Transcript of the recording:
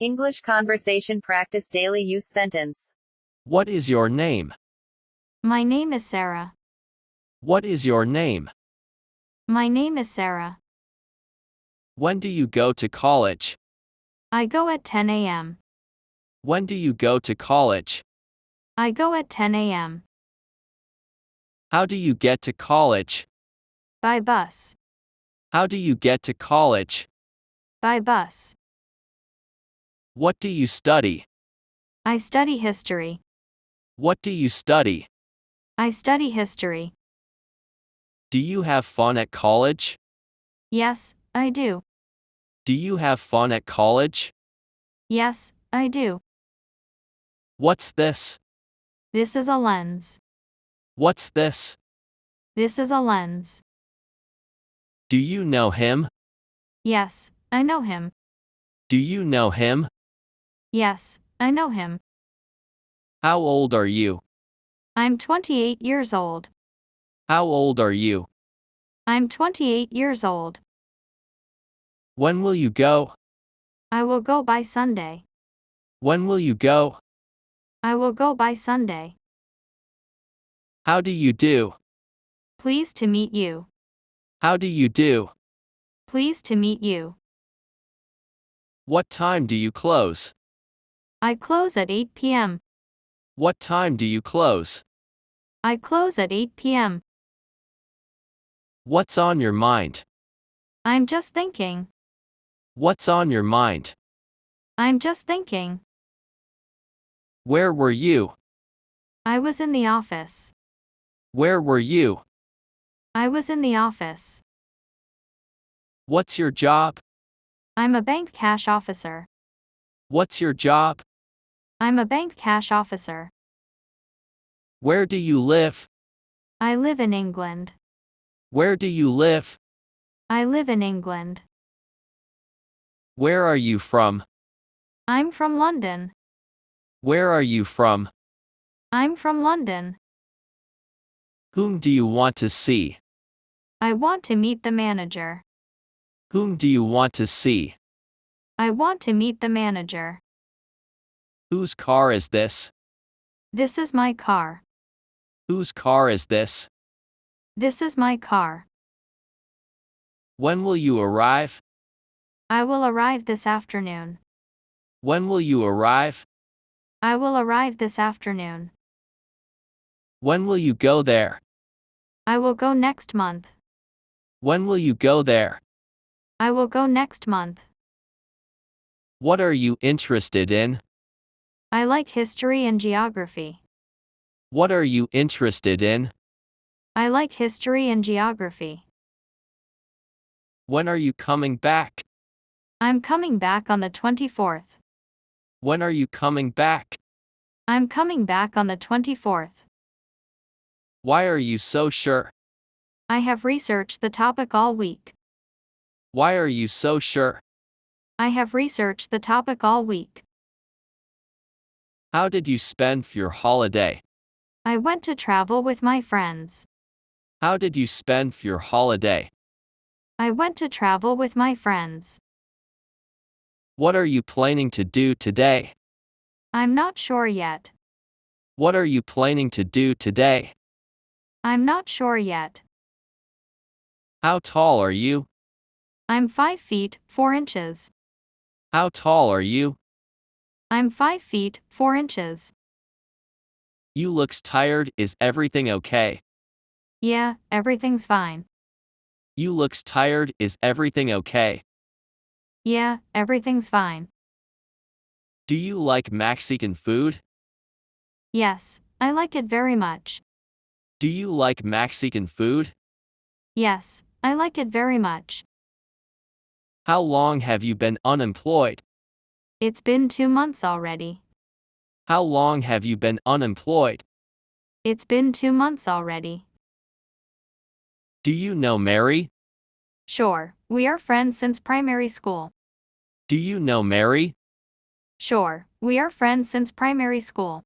English conversation practice daily use sentence. What is your name? My name is Sarah. What is your name? My name is Sarah. When do you go to college? I go at 10 a.m. When do you go to college? I go at 10 a.m. How do you get to college? By bus. How do you get to college? By bus. What do you study? I study history. What do you study? I study history. Do you have fun at college? Yes, I do. Do you have fun at college? Yes, I do. What's this? This is a lens. What's this? This is a lens. Do you know him? Yes, I know him. Do you know him? Yes, I know him. How old are you? I'm 28 years old. How old are you? I'm 28 years old. When will you go? I will go by Sunday. When will you go? I will go by Sunday. How do you do? Pleased to meet you. How do you do? Pleased to meet you. What time do you close? I close at 8 p.m. What time do you close? I close at 8 p.m. What's on your mind? I'm just thinking. What's on your mind? I'm just thinking. Where were you? I was in the office. Where were you? I was in the office. What's your job? I'm a bank cash officer. What's your job? I'm a bank cash officer. Where do you live? I live in England. Where do you live? I live in England. Where are you from? I'm from London. Where are you from? I'm from London. Whom do you want to see? I want to meet the manager. Whom do you want to see? I want to meet the manager. Whose car is this? This is my car. Whose car is this? This is my car. When will you arrive? I will arrive this afternoon. When will you arrive? I will arrive this afternoon. When will you go there? I will go next month. When will you go there? I will go next month. What are you interested in? I like history and geography. What are you interested in? I like history and geography. When are you coming back? I'm coming back on the 24th. When are you coming back? I'm coming back on the 24th. Why are you so sure? I have researched the topic all week. Why are you so sure? I have researched the topic all week. How did you spend your holiday? I went to travel with my friends. How did you spend your holiday? I went to travel with my friends. What are you planning to do today? I'm not sure yet. What are you planning to do today? I'm not sure yet. How tall are you? I'm 5 feet, 4 inches. How tall are you? I'm 5 feet, 4 inches. You looks tired. Is everything okay? Yeah, everything's fine. You looks tired. Is everything okay? Yeah, everything's fine. Do you like Mexican food? Yes, I like it very much. Do you like Mexican food? Yes, I like it very much. How long have you been unemployed? It's been 2 months already. How long have you been unemployed? It's been 2 months already. Do you know Mary? Sure, we are friends since primary school. Do you know Mary? Sure, we are friends since primary school.